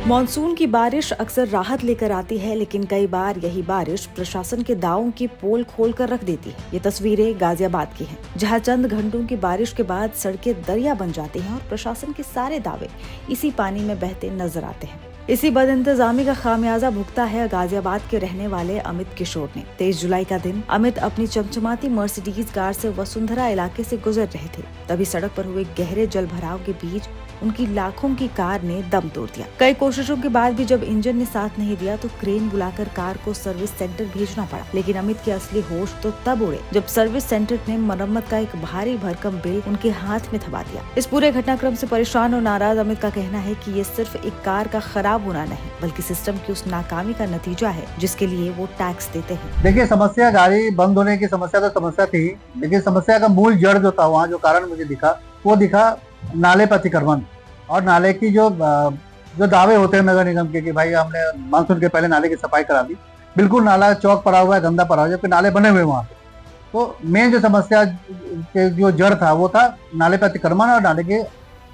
Monsoon की बारिश अक्सर राहत लेकर आती है, लेकिन कई बार यही बारिश प्रशासन के दावों की पोल खोल कर रख देती है। ये तस्वीरें गाजियाबाद की हैं, जहां चंद घंटों की बारिश के बाद सड़कें दरिया बन जाती हैं और प्रशासन के सारे दावे इसी पानी में बहते नजर आते हैं। इसी बदइंतजामी का खामियाजा भुगता है गाजियाबाद के रहने वाले अमित किशोर ने। 23 जुलाई का दिन अमित अपनी चमचमाती मर्सिडीज कार से वसुंधरा इलाके से गुजर रहे थे, तभी सड़क पर हुए गहरे जल भराव के बीच उनकी लाखों की कार ने दम तोड़ दिया। कई कोशिशों के बाद भी जब इंजन ने साथ नहीं दिया तो क्रेन बुलाकर कार को सर्विस सेंटर भेजना पड़ा, लेकिन अमित के असली होश तो तब उड़े जब सर्विस सेंटर ने मरम्मत का एक भारी भरकम बिल उनके हाथ में थमा दिया। इस पूरे घटनाक्रम से परेशान और नाराज अमित का कहना है कि ये सिर्फ एक कार का खराब होना नहीं, बल्कि सिस्टम की उस नाकामी का नतीजा है जिसके लिए वो टैक्स देते हैं। देखिए, समस्या गाड़ी बंद होने की समस्या तो समस्या थी, लेकिन समस्या का मूल जड़ जो था, वहाँ जो कारण मुझे दिखा वो दिखा नाले पर अतिक्रमण और नाले की जो दावे होते हैं नगर निगम के कि भाई हमने मानसून के पहले नाले की सफाई करा दी। बिल्कुल नाला चौक पड़ा हुआ है, गंदा पड़ा हुआ है, जबकि नाले बने हुए वहाँ पे। तो मेन जो समस्या के जो जड़ था वो था नाले पर अतिक्रमण और नाले की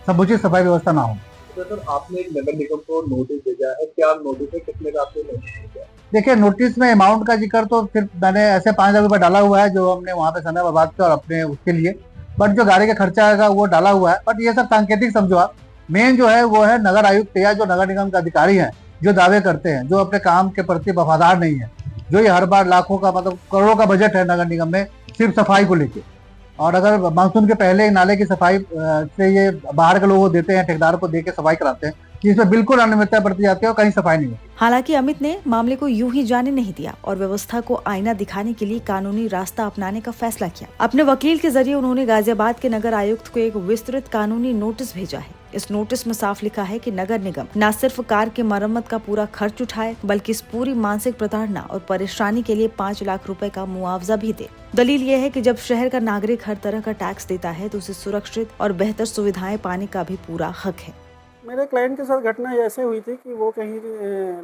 समुचित सफाई व्यवस्था ना हो। सर, आपने नगर निगम को नोटिस भेजा है, क्या नोटिस है, कितने का आपने नोटिस भेजा? देखिए, नोटिस में अमाउंट का जिक्र तो सिर्फ मैंने ऐसे 5,000 रुपये डाला हुआ है जो हमने वहाँ पे समय बर्बाद किया और अपने उसके लिए, बट जो गाड़ी का खर्चा आएगा वो डाला हुआ है। बट ये सब सांकेतिक समझो आप, मेन जो है वो है नगर आयुक्त या जो नगर निगम के अधिकारी हैं जो दावे करते हैं, जो अपने काम के प्रति वफादार नहीं है, जो ये हर बार लाखों का मतलब करोड़ों का बजट है नगर निगम में सिर्फ सफाई को लेके, और अगर मानसून के पहले नाले की सफाई से ये बाहर के लोगों को देते हैं, ठेकेदार को दे के सफाई कराते हैं, जिसमें बिल्कुल अनियमितता बरती जाती है और कहीं सफाई नहीं होती। हालांकि अमित ने मामले को यूं ही जाने नहीं दिया और व्यवस्था को आईना दिखाने के लिए कानूनी रास्ता अपनाने का फैसला किया। अपने वकील के जरिए उन्होंने गाजियाबाद के नगर आयुक्त को एक विस्तृत कानूनी नोटिस भेजा है। इस नोटिस में साफ लिखा है कि नगर निगम न सिर्फ कार की मरम्मत का पूरा खर्च उठाए, बल्कि इस पूरी मानसिक प्रताड़ना और परेशानी के लिए 5 लाख रुपए का मुआवजा भी दे। दलील ये है कि जब शहर का नागरिक हर तरह का टैक्स देता है तो उसे सुरक्षित और बेहतर सुविधाएं पाने का भी पूरा हक है। मेरे क्लाइंट के साथ घटना ऐसे हुई थी कि वो कहीं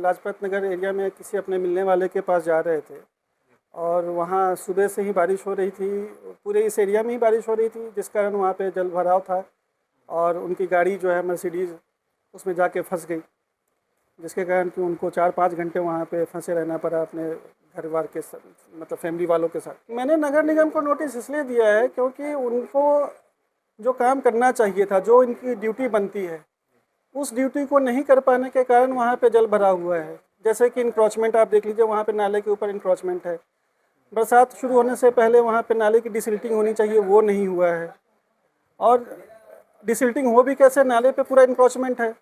लाजपत नगर एरिया में किसी अपने मिलने वाले के पास जा रहे थे और वहाँ सुबह से ही बारिश हो रही थी, पूरे इस एरिया में ही बारिश हो रही थी, जिस कारण वहाँ पे जल भराव था और उनकी गाड़ी जो है मर्सिडीज़ उसमें जाके फंस गई, जिसके कारण कि उनको 4-5 घंटे वहाँ पे फंसे रहना पड़ा अपने घर वार के मतलब फैमिली वालों के साथ। मैंने नगर निगम को नोटिस इसलिए दिया है क्योंकि उनको जो काम करना चाहिए था, जो इनकी ड्यूटी बनती है, उस ड्यूटी को नहीं कर पाने के कारण वहाँ पे जल भरा हुआ है। जैसे कि इंक्रोचमेंट आप देख लीजिए, वहाँ पे नाले के ऊपर इंक्रोचमेंट है। बरसात शुरू होने से पहले वहाँ पे नाले की डिसिल्टिंग होनी चाहिए, वो नहीं हुआ है, और डिसिल्टिंग हो भी कैसे, नाले पे पूरा इंक्रोचमेंट है।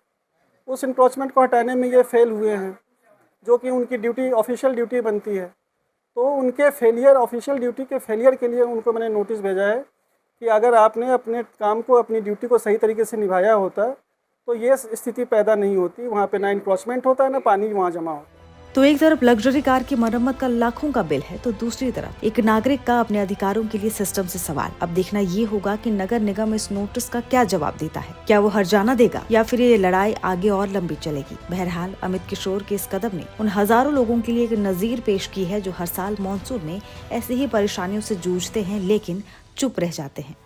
उस इंक्रोचमेंट को हटाने में ये फेल हुए हैं, जो कि उनकी ड्यूटी ऑफिशियल ड्यूटी बनती है। तो उनके फेलियर, ऑफिशियल ड्यूटी के फेलियर के लिए उनको मैंने नोटिस भेजा है कि अगर आपने अपने काम को, अपनी ड्यूटी को सही तरीके से निभाया होता तो ये स्थिति पैदा नहीं होती। वहाँ पे ना इंक्रोचमेंट होता है, ना पानी वहाँ जमा होता है। तो एक तरफ लग्जरी कार की मरम्मत का लाखों का बिल है, तो दूसरी तरफ एक नागरिक का अपने अधिकारों के लिए सिस्टम से सवाल। अब देखना ये होगा कि नगर निगम इस नोटिस का क्या जवाब देता है। क्या वो हर्जाना देगा या फिर ये लड़ाई आगे और लंबी चलेगी। बहरहाल अमित किशोर के इस कदम ने उन हजारों लोगों के लिए एक नजीर पेश की है जो हर साल मानसून में ऐसी ही परेशानियों से जूझते हैं लेकिन चुप रह जाते हैं।